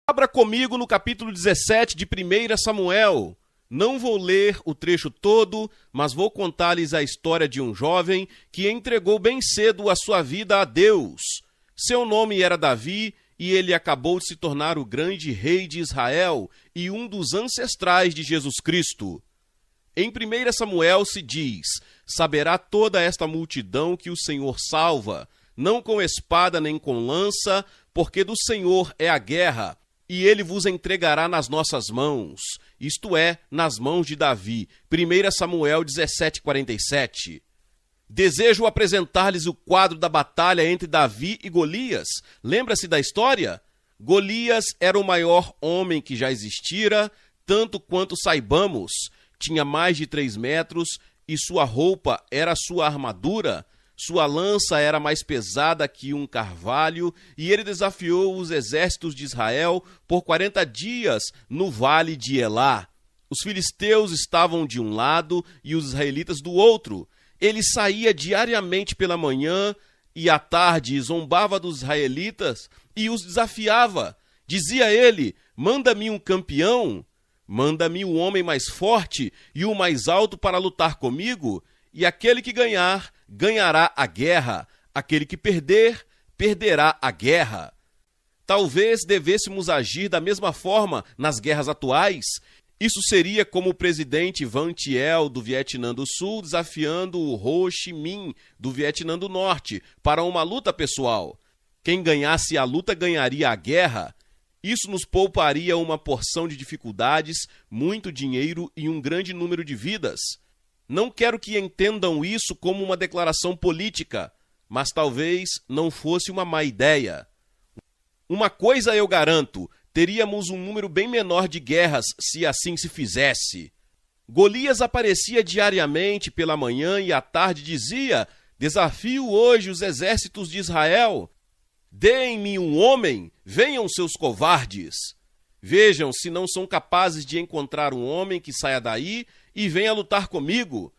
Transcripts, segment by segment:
Abra comigo no capítulo 17 de 1 Samuel. Não vou ler o trecho todo, mas vou contar-lhes a história de um jovem que entregou bem cedo a sua vida a Deus. Seu nome era Davi e ele acabou de se tornar o grande rei de Israel e um dos ancestrais de Jesus Cristo. Em 1 Samuel se diz: saberá toda esta multidão que o Senhor salva, não com espada nem com lança, porque do Senhor é a guerra, e ele vos entregará nas nossas mãos, isto é, nas mãos de Davi. 1 Samuel 17:47. Desejo apresentar-lhes o quadro da batalha entre Davi e Golias. Lembra-se da história? Golias era o maior homem que já existira, tanto quanto saibamos. Tinha mais de 3 metros e sua roupa era sua armadura. Sua lança era mais pesada que um carvalho, e ele desafiou os exércitos de Israel por 40 dias no vale de Elá. Os filisteus estavam de um lado e os israelitas do outro. Ele saía diariamente pela manhã e à tarde zombava dos israelitas e os desafiava. Dizia ele: manda-me um campeão, manda-me o homem mais forte e o mais alto para lutar comigo, e aquele que ganhar, ganhará a guerra. Aquele que perder, perderá a guerra. Talvez devêssemos agir da mesma forma nas guerras atuais. Isso seria como o presidente Van Thiel do Vietnã do Sul desafiando o Ho Chi Minh do Vietnã do Norte para uma luta pessoal. Quem ganhasse a luta ganharia a guerra. Isso nos pouparia uma porção de dificuldades, muito dinheiro e um grande número de vidas. Não quero que entendam isso como uma declaração política, mas talvez não fosse uma má ideia. Uma coisa eu garanto: teríamos um número bem menor de guerras se assim se fizesse. Golias aparecia diariamente pela manhã e à tarde dizia: desafio hoje os exércitos de Israel. Deem-me um homem, venham seus covardes. Vejam se não são capazes de encontrar um homem que saia daí e venha lutar comigo.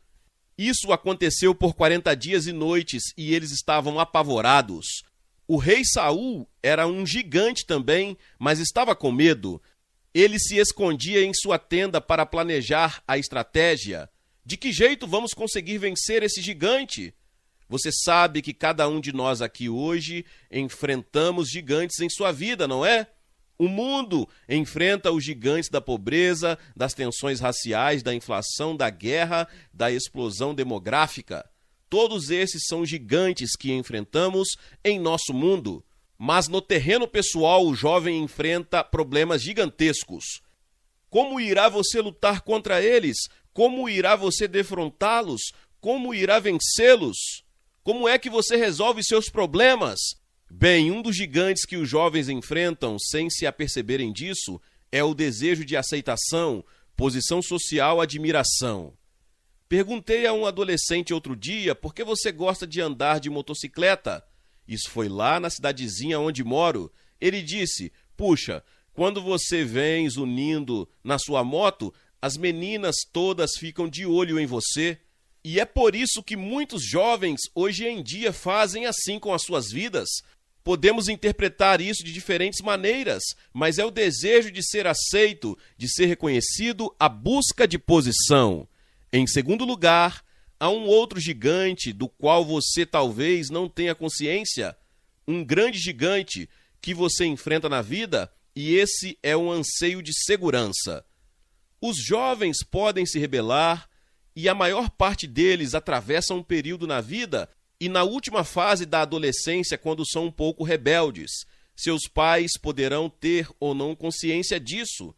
Isso aconteceu por 40 dias e noites e eles estavam apavorados. O rei Saul era um gigante também, mas estava com medo. Ele se escondia em sua tenda para planejar a estratégia. De que jeito vamos conseguir vencer esse gigante? Você sabe que cada um de nós aqui hoje enfrentamos gigantes em sua vida, não é? O mundo enfrenta os gigantes da pobreza, das tensões raciais, da inflação, da guerra, da explosão demográfica. Todos esses são gigantes que enfrentamos em nosso mundo. Mas no terreno pessoal, o jovem enfrenta problemas gigantescos. Como irá você lutar contra eles? Como irá você defrontá-los? Como irá vencê-los? Como é que você resolve seus problemas? Bem, um dos gigantes que os jovens enfrentam, sem se aperceberem disso, é o desejo de aceitação, posição social, admiração. Perguntei a um adolescente outro dia por que você gosta de andar de motocicleta. Isso foi lá na cidadezinha onde moro. Ele disse: puxa, quando você vem zunindo na sua moto, as meninas todas ficam de olho em você. E é por isso que muitos jovens hoje em dia fazem assim com as suas vidas. Podemos interpretar isso de diferentes maneiras, mas é o desejo de ser aceito, de ser reconhecido, a busca de posição. Em segundo lugar, há um outro gigante do qual você talvez não tenha consciência, um grande gigante que você enfrenta na vida, e esse é um anseio de segurança. Os jovens podem se rebelar, e a maior parte deles atravessa um período na vida e na última fase da adolescência, quando são um pouco rebeldes. Seus pais poderão ter ou não consciência disso,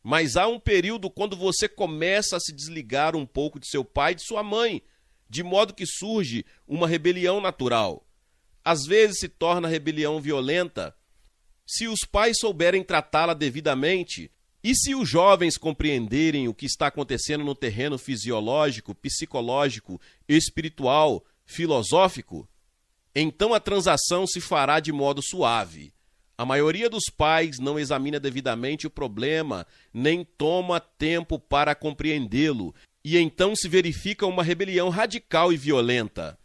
mas há um período quando você começa a se desligar um pouco de seu pai e de sua mãe, de modo que surge uma rebelião natural. Às vezes se torna rebelião violenta. Se os pais souberem tratá-la devidamente, e se os jovens compreenderem o que está acontecendo no terreno fisiológico, psicológico, espiritual, filosófico, então a transação se fará de modo suave. A maioria dos pais não examina devidamente o problema, nem toma tempo para compreendê-lo, e então se verifica uma rebelião radical e violenta.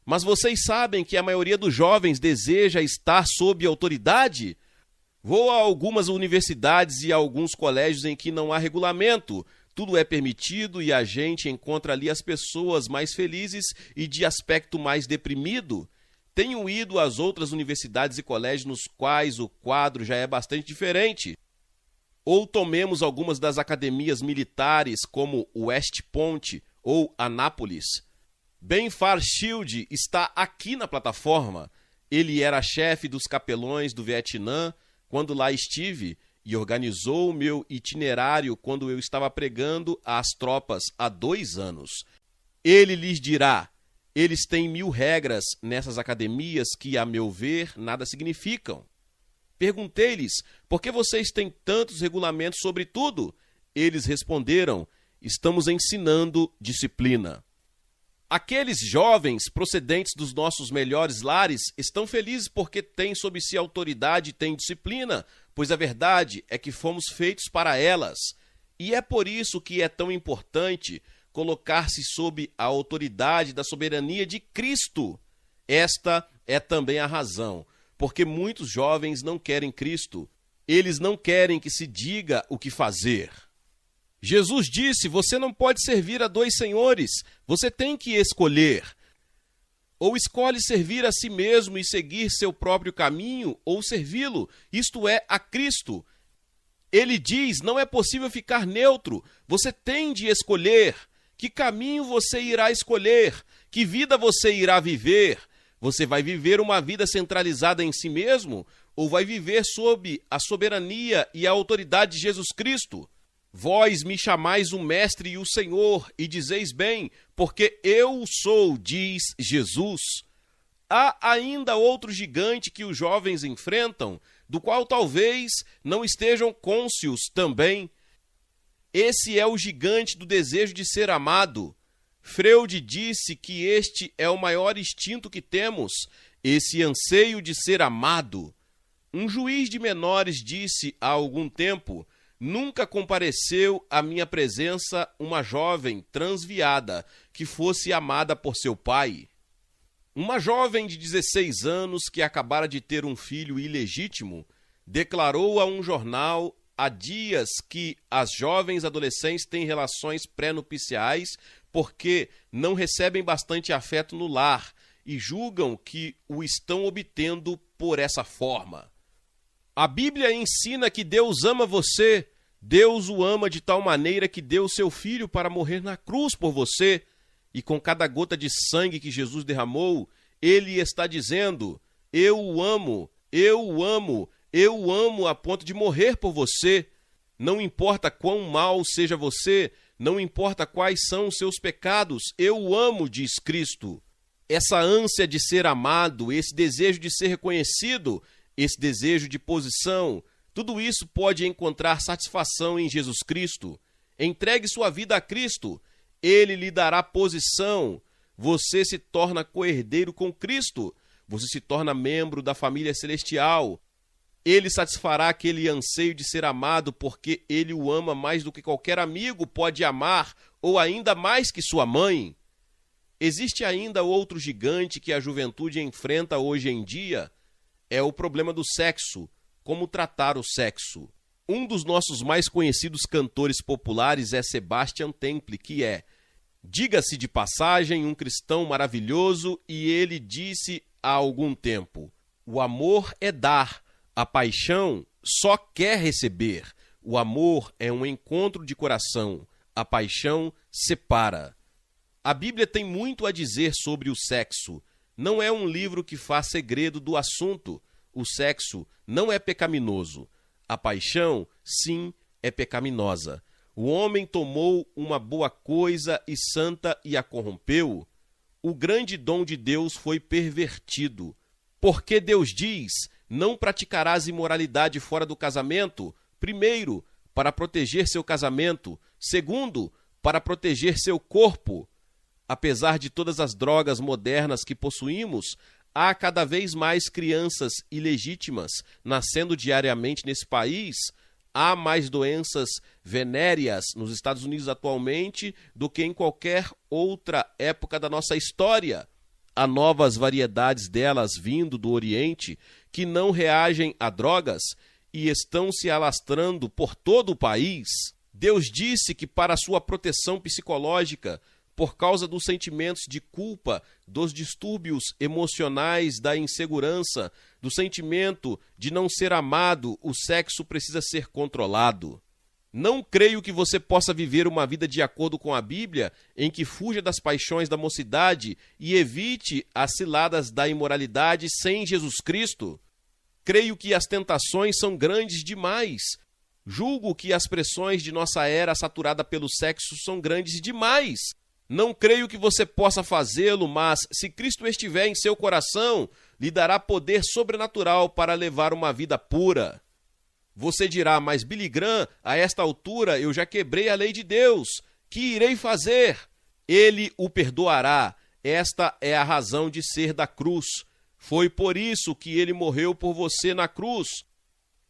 Mas vocês sabem que a maioria dos jovens deseja estar sob autoridade? Vou a algumas universidades e a alguns colégios em que não há regulamento. Tudo é permitido e a gente encontra ali as pessoas mais felizes e de aspecto mais deprimido. Tenho ido às outras universidades e colégios nos quais o quadro já é bastante diferente. Ou tomemos algumas das academias militares como West Point ou Anápolis. Ben Fairchild está aqui na plataforma. Ele era chefe dos capelões do Vietnã quando lá estive e organizou o meu itinerário quando eu estava pregando às tropas há 2 anos. Ele lhes dirá: eles têm 1000 regras nessas academias que, a meu ver, nada significam. Perguntei-lhes: por que vocês têm tantos regulamentos sobre tudo? Eles responderam: estamos ensinando disciplina. Aqueles jovens procedentes dos nossos melhores lares estão felizes porque têm sob si autoridade e têm disciplina, pois a verdade é que fomos feitos para elas. E é por isso que é tão importante colocar-se sob a autoridade da soberania de Cristo. Esta é também a razão, porque muitos jovens não querem Cristo. Eles não querem que se diga o que fazer. Jesus disse: você não pode servir a 2 senhores, você tem que escolher. Ou escolhe servir a si mesmo e seguir seu próprio caminho, ou servi-lo, isto é, a Cristo. Ele diz: não é possível ficar neutro, você tem de escolher. Que caminho você irá escolher? Que vida você irá viver? Você vai viver uma vida centralizada em si mesmo, ou vai viver sob a soberania e a autoridade de Jesus Cristo? Vós me chamais o Mestre e o Senhor, e dizeis bem, porque eu sou, diz Jesus. Há ainda outro gigante que os jovens enfrentam, do qual talvez não estejam cônscios também. Esse é o gigante do desejo de ser amado. Freud disse que este é o maior instinto que temos, esse anseio de ser amado. Um juiz de menores disse há algum tempo: nunca compareceu à minha presença uma jovem transviada que fosse amada por seu pai. Uma jovem de 16 anos que acabara de ter um filho ilegítimo declarou a um jornal há dias que as jovens adolescentes têm relações pré-nupciais porque não recebem bastante afeto no lar e julgam que o estão obtendo por essa forma. A Bíblia ensina que Deus ama você. Deus o ama de tal maneira que deu seu Filho para morrer na cruz por você. E com cada gota de sangue que Jesus derramou, Ele está dizendo: eu o amo, eu o amo, eu o amo a ponto de morrer por você. Não importa quão mal seja você, não importa quais são os seus pecados, eu o amo, diz Cristo. Essa ânsia de ser amado, esse desejo de ser reconhecido, esse desejo de posição, tudo isso pode encontrar satisfação em Jesus Cristo. Entregue sua vida a Cristo, Ele lhe dará posição. Você se torna coerdeiro com Cristo, você se torna membro da família celestial. Ele satisfará aquele anseio de ser amado porque Ele o ama mais do que qualquer amigo pode amar, ou ainda mais que sua mãe. Existe ainda outro gigante que a juventude enfrenta hoje em dia? É o problema do sexo. Como tratar o sexo? Um dos nossos mais conhecidos cantores populares é Sebastian Temple, que é, diga-se de passagem, um cristão maravilhoso, e ele disse há algum tempo: o amor é dar, a paixão só quer receber. O amor é um encontro de coração, a paixão separa. A Bíblia tem muito a dizer sobre o sexo. Não é um livro que faz segredo do assunto. O sexo não é pecaminoso. A paixão, sim, é pecaminosa. O homem tomou uma boa coisa e santa e a corrompeu. O grande dom de Deus foi pervertido. Porque Deus diz: não praticarás imoralidade fora do casamento. Primeiro, para proteger seu casamento. Segundo, para proteger seu corpo. Apesar de todas as drogas modernas que possuímos, há cada vez mais crianças ilegítimas nascendo diariamente nesse país. Há mais doenças venéreas nos Estados Unidos atualmente do que em qualquer outra época da nossa história. Há novas variedades delas vindo do Oriente que não reagem a drogas e estão se alastrando por todo o país. Deus disse que para sua proteção psicológica, por causa dos sentimentos de culpa, dos distúrbios emocionais, da insegurança, do sentimento de não ser amado, o sexo precisa ser controlado. Não creio que você possa viver uma vida de acordo com a Bíblia, em que fuja das paixões da mocidade e evite as ciladas da imoralidade sem Jesus Cristo. Creio que as tentações são grandes demais. Julgo que as pressões de nossa era saturada pelo sexo são grandes demais. Não creio que você possa fazê-lo, mas se Cristo estiver em seu coração, lhe dará poder sobrenatural para levar uma vida pura. Você dirá, mas Billy Graham, a esta altura eu já quebrei a lei de Deus. Que irei fazer? Ele o perdoará. Esta é a razão de ser da cruz. Foi por isso que ele morreu por você na cruz.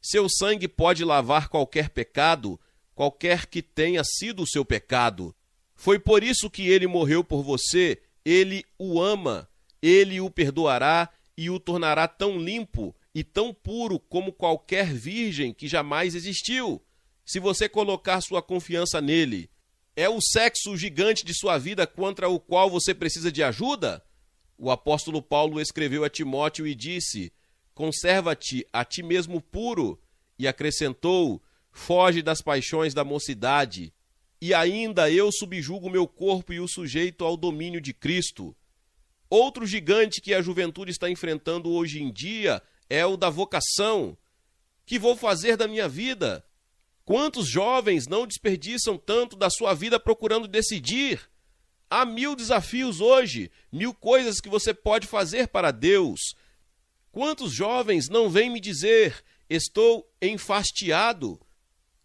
Seu sangue pode lavar qualquer pecado, qualquer que tenha sido o seu pecado. Foi por isso que ele morreu por você. Ele o ama. Ele o perdoará e o tornará tão limpo e tão puro como qualquer virgem que jamais existiu, se você colocar sua confiança nele. É o sexo gigante de sua vida contra o qual você precisa de ajuda? O apóstolo Paulo escreveu a Timóteo e disse, conserva-te a ti mesmo puro, e acrescentou, foge das paixões da mocidade. E ainda eu subjugo meu corpo e o sujeito ao domínio de Cristo. Outro gigante que a juventude está enfrentando hoje em dia é o da vocação. Que vou fazer da minha vida? Quantos jovens não desperdiçam tanto da sua vida procurando decidir? Há 1000 desafios hoje, 1000 coisas que você pode fazer para Deus. Quantos jovens não vêm me dizer, estou enfastiado?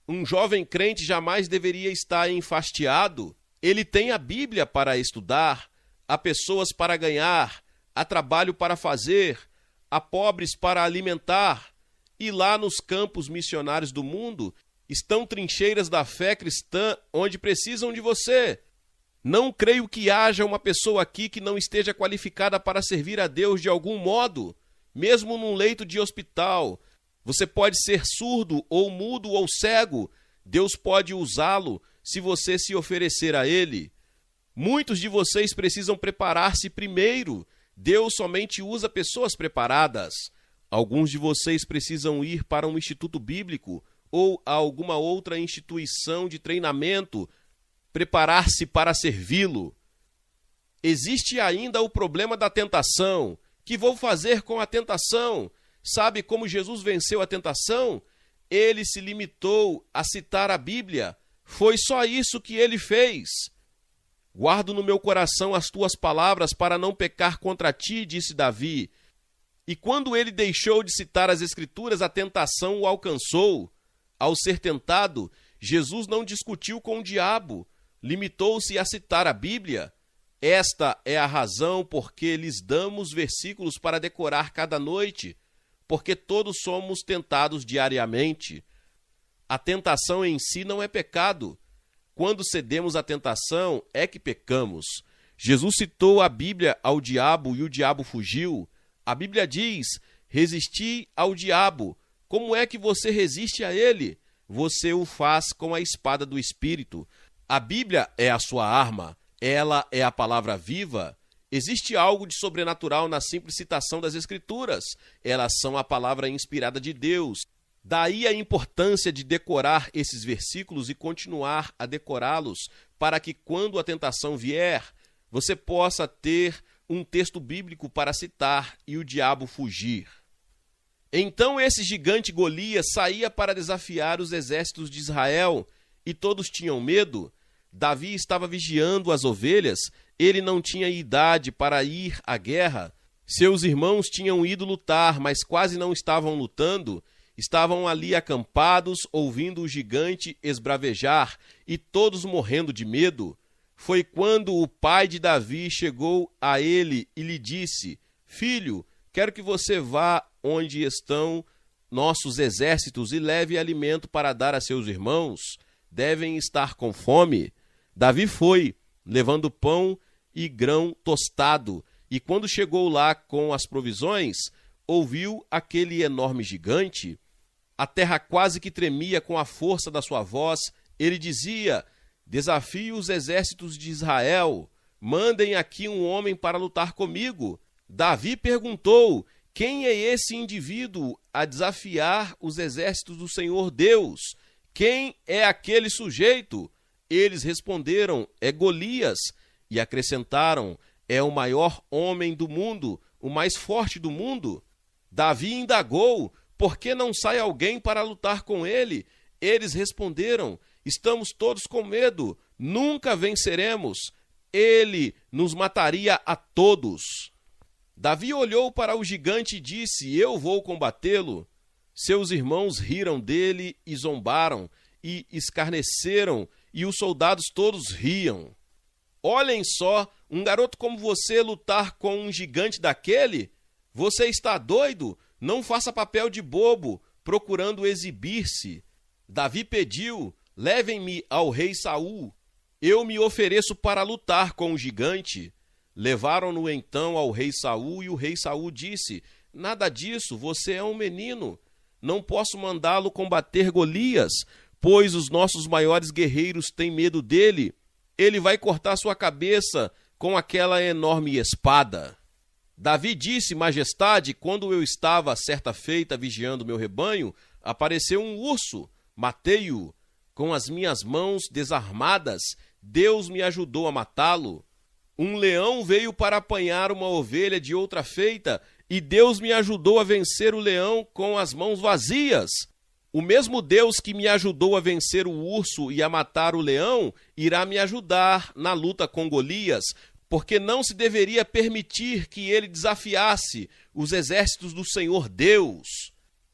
Um jovem crente jamais deveria estar enfastiado. Ele tem a Bíblia para estudar, há pessoas para ganhar, há trabalho para fazer, há pobres para alimentar, e lá nos campos missionários do mundo estão trincheiras da fé cristã onde precisam de você. Não creio que haja uma pessoa aqui que não esteja qualificada para servir a Deus de algum modo, mesmo num leito de hospital. Você pode ser surdo ou mudo ou cego, Deus pode usá-lo se você se oferecer a Ele. Muitos de vocês precisam preparar-se primeiro. Deus somente usa pessoas preparadas. Alguns de vocês precisam ir para um instituto bíblico ou a alguma outra instituição de treinamento, preparar-se para servi-lo. Existe ainda o problema da tentação. Que vou fazer com a tentação? Sabe como Jesus venceu a tentação? Ele se limitou a citar a Bíblia. Foi só isso que ele fez. Guardo no meu coração as tuas palavras para não pecar contra ti, disse Davi. E quando ele deixou de citar as Escrituras, a tentação o alcançou. Ao ser tentado, Jesus não discutiu com o diabo, limitou-se a citar a Bíblia. Esta é a razão por que lhes damos versículos para decorar cada noite, porque todos somos tentados diariamente. A tentação em si não é pecado. Quando cedemos à tentação, é que pecamos. Jesus citou a Bíblia ao diabo e o diabo fugiu. A Bíblia diz, resisti ao diabo. Como é que você resiste a ele? Você o faz com a espada do Espírito. A Bíblia é a sua arma. Ela é a palavra viva. Existe algo de sobrenatural na simples citação das Escrituras. Elas são a palavra inspirada de Deus. Daí a importância de decorar esses versículos e continuar a decorá-los, para que quando a tentação vier, você possa ter um texto bíblico para citar e o diabo fugir. Então esse gigante Golias saía para desafiar os exércitos de Israel, e todos tinham medo. Davi estava vigiando as ovelhas, ele não tinha idade para ir à guerra. Seus irmãos tinham ido lutar, mas quase não estavam lutando. Estavam ali acampados, ouvindo o gigante esbravejar, e todos morrendo de medo. Foi quando o pai de Davi chegou a ele e lhe disse, filho, quero que você vá onde estão nossos exércitos e leve alimento para dar a seus irmãos. Devem estar com fome. Davi foi, levando pão e grão tostado, e quando chegou lá com as provisões, ouviu aquele enorme gigante. A terra quase que tremia com a força da sua voz. Ele dizia: desafio os exércitos de Israel, mandem aqui um homem para lutar comigo. Davi perguntou: quem é esse indivíduo a desafiar os exércitos do Senhor Deus? Quem é aquele sujeito? Eles responderam: é Golias. E acrescentaram: é o maior homem do mundo, o mais forte do mundo. Davi indagou: por que não sai alguém para lutar com ele? Eles responderam: estamos todos com medo, nunca venceremos. Ele nos mataria a todos. Davi olhou para o gigante e disse: eu vou combatê-lo. Seus irmãos riram dele e zombaram, e escarneceram, e os soldados todos riam. Olhem só, um garoto como você lutar com um gigante daquele? Você está doido? Não faça papel de bobo, procurando exibir-se. Davi pediu: levem-me ao rei Saul. Eu me ofereço para lutar com o gigante. Levaram-no então ao rei Saul, e o rei Saul disse: nada disso, você é um menino. Não posso mandá-lo combater Golias, pois os nossos maiores guerreiros têm medo dele. Ele vai cortar sua cabeça com aquela enorme espada. Davi disse: majestade, quando eu estava certa feita vigiando meu rebanho, apareceu um urso, matei-o. Com as minhas mãos desarmadas, Deus me ajudou a matá-lo. Um leão veio para apanhar uma ovelha de outra feita, e Deus me ajudou a vencer o leão com as mãos vazias. O mesmo Deus que me ajudou a vencer o urso e a matar o leão, irá me ajudar na luta com Golias, porque não se deveria permitir que ele desafiasse os exércitos do Senhor Deus.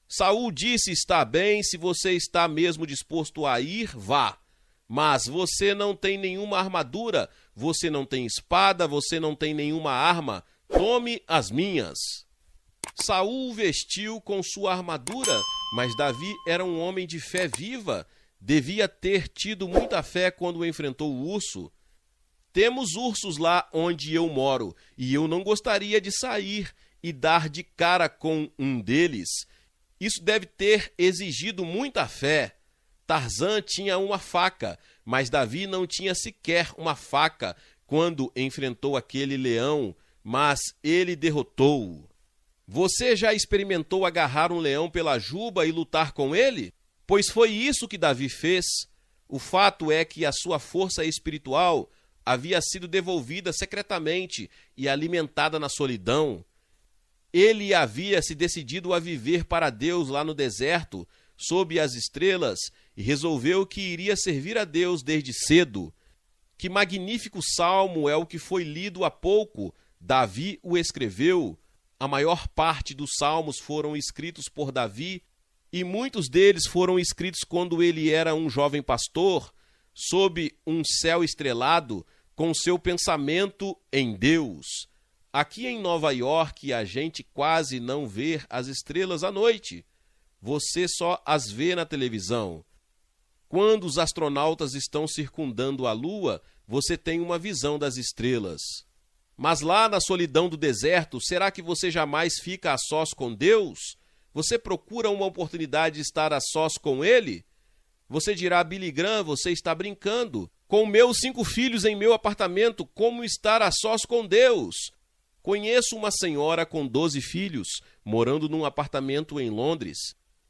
Saul disse: está bem, se você está mesmo disposto a ir, vá. Mas você não tem nenhuma armadura, você não tem espada, você não tem nenhuma arma. Tome as minhas. Saul vestiu com sua armadura, mas Davi era um homem de fé viva. Devia ter tido muita fé quando enfrentou o urso. Temos ursos lá onde eu moro, e eu não gostaria de sair e dar de cara com um deles. Isso deve ter exigido muita fé. Tarzan tinha uma faca, mas Davi não tinha sequer uma faca quando enfrentou aquele leão, mas ele derrotou-o. Você já experimentou agarrar um leão pela juba e lutar com ele? Pois foi isso que Davi fez. O fato é que a sua força espiritual havia sido devolvida secretamente e alimentada na solidão. Ele havia se decidido a viver para Deus lá no deserto, sob as estrelas, e resolveu que iria servir a Deus desde cedo. Que magnífico salmo é o que foi lido há pouco. Davi o escreveu. A maior parte dos salmos foram escritos por Davi, e muitos deles foram escritos quando ele era um jovem pastor, sob um céu estrelado, com seu pensamento em Deus. Aqui em Nova York, a gente quase não vê as estrelas à noite. Você só as vê na televisão. Quando os astronautas estão circundando a Lua, você tem uma visão das estrelas. Mas lá na solidão do deserto, será que você jamais fica a sós com Deus? Você procura uma oportunidade de estar a sós com Ele? Você dirá: Billy Graham, você está brincando. Com meus 5 filhos em meu apartamento, como estar a sós com Deus? Conheço uma senhora com 12 filhos, morando num apartamento em Londres.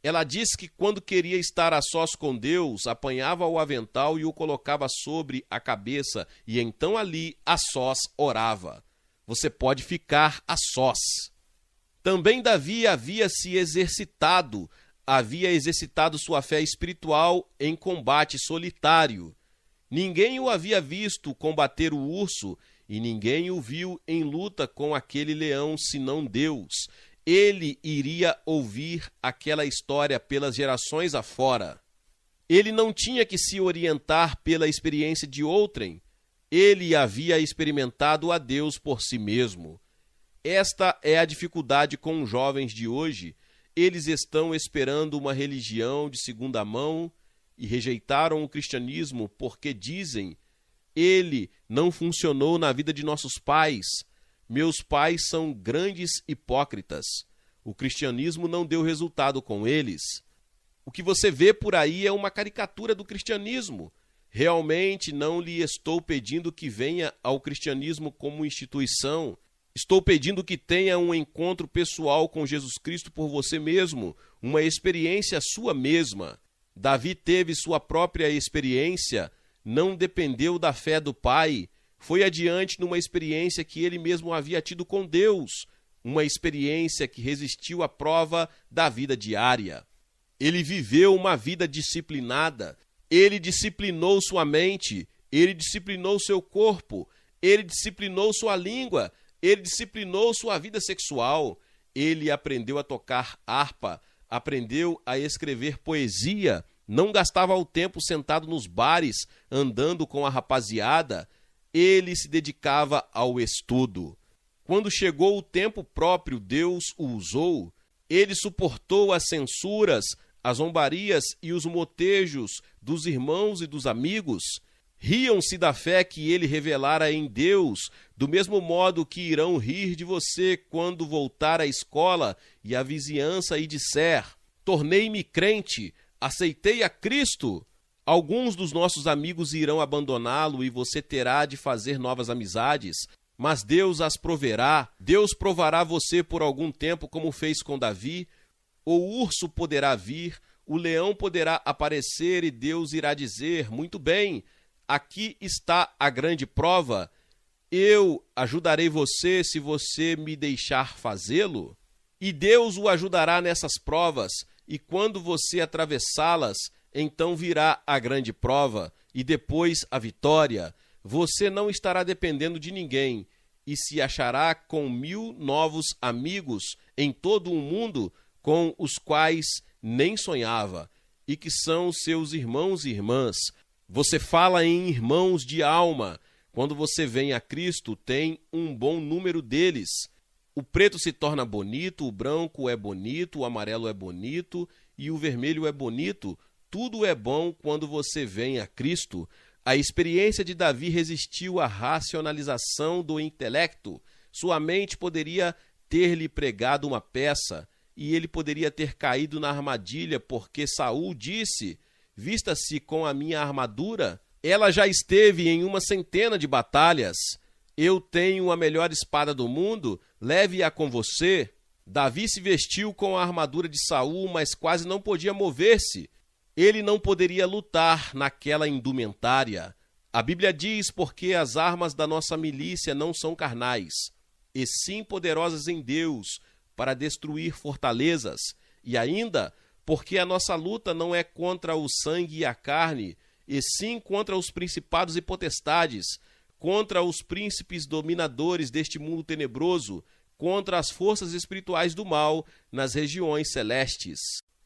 Ela disse que quando queria estar a sós com Deus, apanhava o avental e o colocava sobre a cabeça, e então ali, a sós, orava. Você pode ficar a sós. Também Davi havia se exercitado, havia exercitado sua fé espiritual em combate solitário. Ninguém o havia visto combater o urso, e ninguém o viu em luta com aquele leão, senão Deus. Ele iria ouvir aquela história pelas gerações afora. Ele não tinha que se orientar pela experiência de outrem. Ele havia experimentado a Deus por si mesmo. Esta é a dificuldade com os jovens de hoje. Eles estão esperando uma religião de segunda mão e rejeitaram o cristianismo porque dizem: ele não funcionou na vida de nossos pais. Meus pais são grandes hipócritas. O cristianismo não deu resultado com eles. O que você vê por aí é uma caricatura do cristianismo. Realmente não lhe estou pedindo que venha ao cristianismo como instituição. Estou pedindo que tenha um encontro pessoal com Jesus Cristo por você mesmo, uma experiência sua mesma. Davi teve sua própria experiência, não dependeu da fé do pai, foi adiante numa experiência que ele mesmo havia tido com Deus, uma experiência que resistiu à prova da vida diária. Ele viveu uma vida disciplinada, ele disciplinou sua mente, ele disciplinou seu corpo, ele disciplinou sua língua, ele disciplinou sua vida sexual, ele aprendeu a tocar harpa, aprendeu a escrever poesia, não gastava o tempo sentado nos bares, andando com a rapaziada, ele se dedicava ao estudo. Quando chegou o tempo próprio, Deus o usou, ele suportou as censuras, as zombarias e os motejos dos irmãos e dos amigos. Riam-se da fé que ele revelara em Deus, do mesmo modo que irão rir de você quando voltar à escola e à vizinhança e disser: tornei-me crente, aceitei a Cristo. Alguns dos nossos amigos irão abandoná-lo e você terá de fazer novas amizades, mas Deus as proverá. Deus provará você por algum tempo, como fez com Davi. O urso poderá vir, o leão poderá aparecer e Deus irá dizer: muito bem, aqui está a grande prova. Eu ajudarei você se você me deixar fazê-lo. E Deus o ajudará nessas provas, e quando você atravessá-las, então virá a grande prova, e depois a vitória. Você não estará dependendo de ninguém, e se achará com 1000 novos amigos em todo o mundo, com os quais nem sonhava, e que são seus irmãos e irmãs. Você fala em irmãos de alma. Quando você vem a Cristo, tem um bom número deles. O preto se torna bonito, o branco é bonito, o amarelo é bonito e o vermelho é bonito. Tudo é bom quando você vem a Cristo. A experiência de Davi resistiu à racionalização do intelecto. Sua mente poderia ter-lhe pregado uma peça, e ele poderia ter caído na armadilha, porque Saul disse: vista-se com a minha armadura. Ela já esteve em 100 de batalhas. Eu tenho a melhor espada do mundo, leve-a com você. Davi se vestiu com a armadura de Saul, mas quase não podia mover-se. Ele não poderia lutar naquela indumentária. A Bíblia diz: porque as armas da nossa milícia não são carnais, e sim poderosas em Deus, para destruir fortalezas, e ainda porque a nossa luta não é contra o sangue e a carne, e sim contra os principados e potestades, contra os príncipes dominadores deste mundo tenebroso, contra as forças espirituais do mal nas regiões celestes.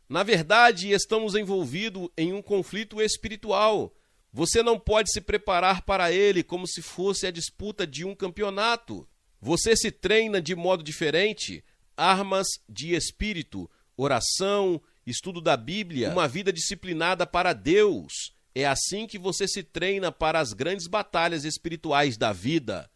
Na verdade, estamos envolvidos em um conflito espiritual. Você não pode se preparar para ele como se fosse a disputa de um campeonato. Você se treina de modo diferente. Armas de espírito, oração, estudo da Bíblia, uma vida disciplinada para Deus. É assim que você se treina para as grandes batalhas espirituais da vida.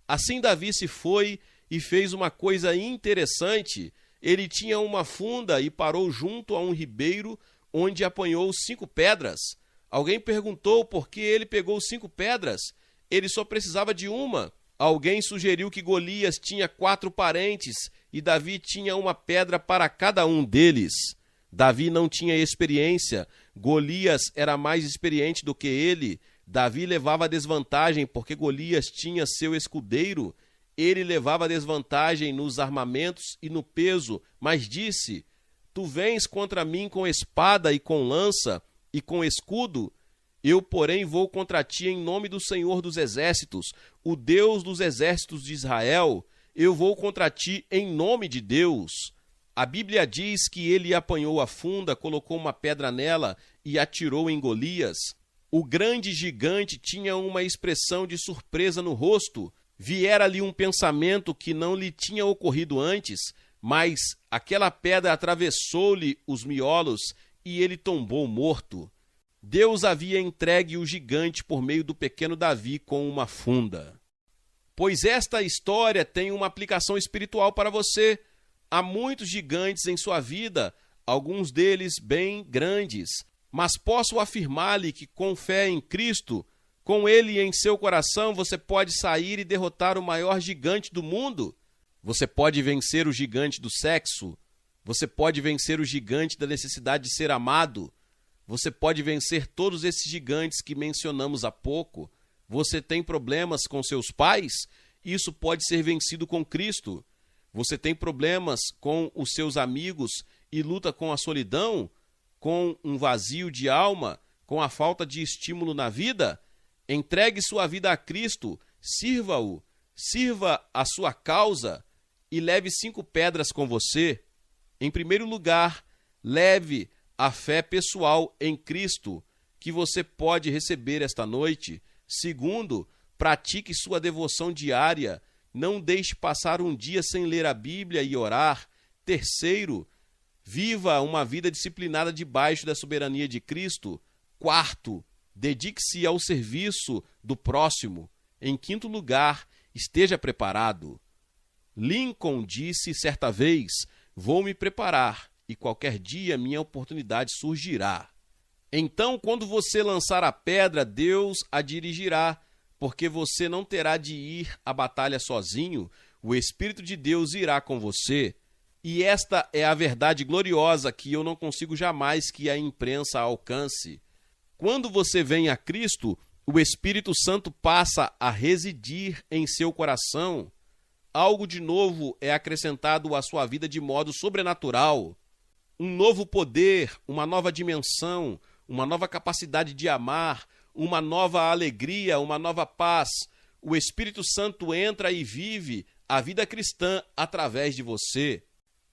Assim Davi se foi e fez uma coisa interessante. Ele tinha uma funda e parou junto a um ribeiro onde apanhou 5 pedras. Alguém perguntou por que ele pegou 5 pedras. Ele só precisava de uma. Alguém sugeriu que Golias tinha 4 parentes e Davi tinha uma pedra para cada um deles. Davi não tinha experiência. Golias era mais experiente do que ele. Davi levava desvantagem porque Golias tinha seu escudeiro. Ele levava desvantagem nos armamentos e no peso, mas disse: tu vens contra mim com espada e com lança e com escudo. Eu, porém, vou contra ti em nome do Senhor dos Exércitos, o Deus dos exércitos de Israel. Eu vou contra ti em nome de Deus. A Bíblia diz que ele apanhou a funda, colocou uma pedra nela e atirou em Golias. O grande gigante tinha uma expressão de surpresa no rosto. Viera-lhe um pensamento que não lhe tinha ocorrido antes, mas aquela pedra atravessou-lhe os miolos e ele tombou morto. Deus havia entregue o gigante por meio do pequeno Davi com uma funda. Pois esta história tem uma aplicação espiritual para você. Há muitos gigantes em sua vida, alguns deles bem grandes. Mas posso afirmar-lhe que com fé em Cristo, com Ele em seu coração, você pode sair e derrotar o maior gigante do mundo. Você pode vencer o gigante do sexo. Você pode vencer o gigante da necessidade de ser amado. Você pode vencer todos esses gigantes que mencionamos há pouco. Você tem problemas com seus pais? Isso pode ser vencido com Cristo. Você tem problemas com os seus amigos e luta com a solidão, com um vazio de alma, com a falta de estímulo na vida? Entregue sua vida a Cristo, sirva-o, sirva a sua causa e leve 5 pedras com você. Em primeiro lugar, leve a fé pessoal em Cristo, que você pode receber esta noite. Segundo, pratique sua devoção diária. Não deixe passar um dia sem ler a Bíblia e orar. Terceiro, viva uma vida disciplinada debaixo da soberania de Cristo. Quarto, dedique-se ao serviço do próximo. Em quinto lugar, esteja preparado. Lincoln disse certa vez: vou me preparar e qualquer dia minha oportunidade surgirá. Então, quando você lançar a pedra, Deus a dirigirá, porque você não terá de ir à batalha sozinho, o Espírito de Deus irá com você. E esta é a verdade gloriosa que eu não consigo jamais que a imprensa alcance. Quando você vem a Cristo, o Espírito Santo passa a residir em seu coração. Algo de novo é acrescentado à sua vida de modo sobrenatural. Um novo poder, uma nova dimensão, uma nova capacidade de amar, uma nova alegria, uma nova paz. O Espírito Santo entra e vive a vida cristã através de você.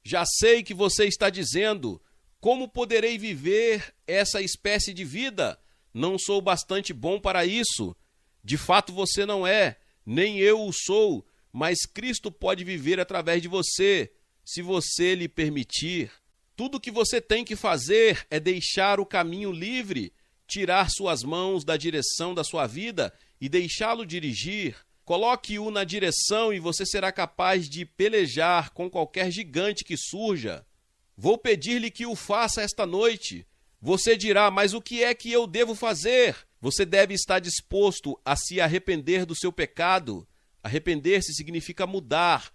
Já sei que você está dizendo: como poderei viver essa espécie de vida? Não sou bastante bom para isso. De fato você não é, nem eu o sou, mas Cristo pode viver através de você, se você lhe permitir. Tudo o que você tem que fazer é deixar o caminho livre, tirar suas mãos da direção da sua vida e deixá-lo dirigir. Coloque-o na direção e você será capaz de pelejar com qualquer gigante que surja. Vou pedir-lhe que o faça esta noite. Você dirá: mas o que é que eu devo fazer? Você deve estar disposto a se arrepender do seu pecado. Arrepender-se significa mudar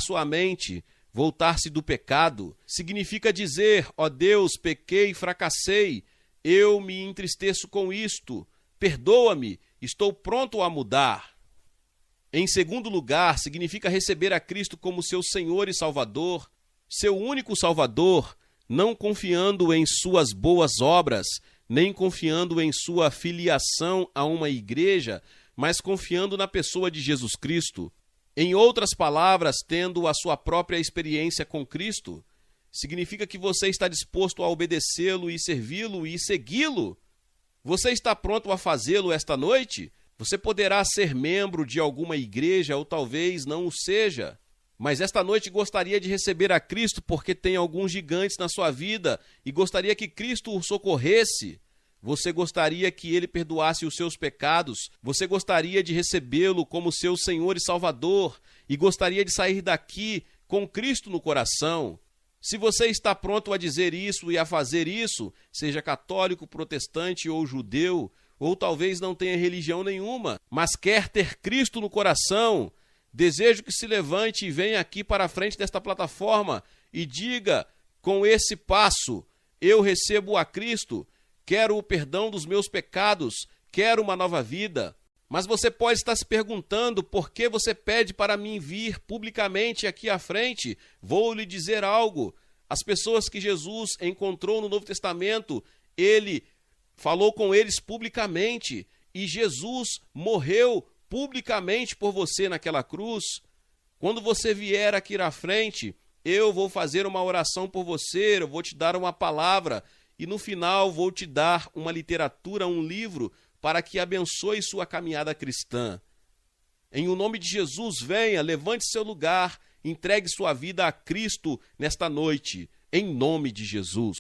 sua mente, voltar-se do pecado. Significa dizer: ó Deus, pequei e fracassei, eu me entristeço com isto, perdoa-me, estou pronto a mudar. Em segundo lugar, significa receber a Cristo como seu Senhor e Salvador, seu único Salvador, não confiando em suas boas obras, nem confiando em sua filiação a uma igreja, mas confiando na pessoa de Jesus Cristo. Em outras palavras, tendo a sua própria experiência com Cristo. Significa que você está disposto a obedecê-lo e servi-lo e segui-lo. Você está pronto a fazê-lo esta noite? Você poderá ser membro de alguma igreja ou talvez não o seja, mas esta noite gostaria de receber a Cristo porque tem alguns gigantes na sua vida e gostaria que Cristo o socorresse. Você gostaria que ele perdoasse os seus pecados, você gostaria de recebê-lo como seu Senhor e Salvador e gostaria de sair daqui com Cristo no coração. Se você está pronto a dizer isso e a fazer isso, seja católico, protestante ou judeu, ou talvez não tenha religião nenhuma, mas quer ter Cristo no coração, desejo que se levante e venha aqui para a frente desta plataforma e diga com esse passo: eu recebo a Cristo, quero o perdão dos meus pecados, quero uma nova vida. Mas você pode estar se perguntando por que você pede para mim vir publicamente aqui à frente. Vou lhe dizer algo. As pessoas que Jesus encontrou no Novo Testamento, ele falou com eles publicamente. E Jesus morreu publicamente por você naquela cruz. Quando você vier aqui à frente, eu vou fazer uma oração por você, eu vou te dar uma palavra. E no final vou te dar uma literatura, um livro, para que abençoe sua caminhada cristã. Em o nome de Jesus, venha, levante seu lugar, entregue sua vida a Cristo nesta noite, em nome de Jesus.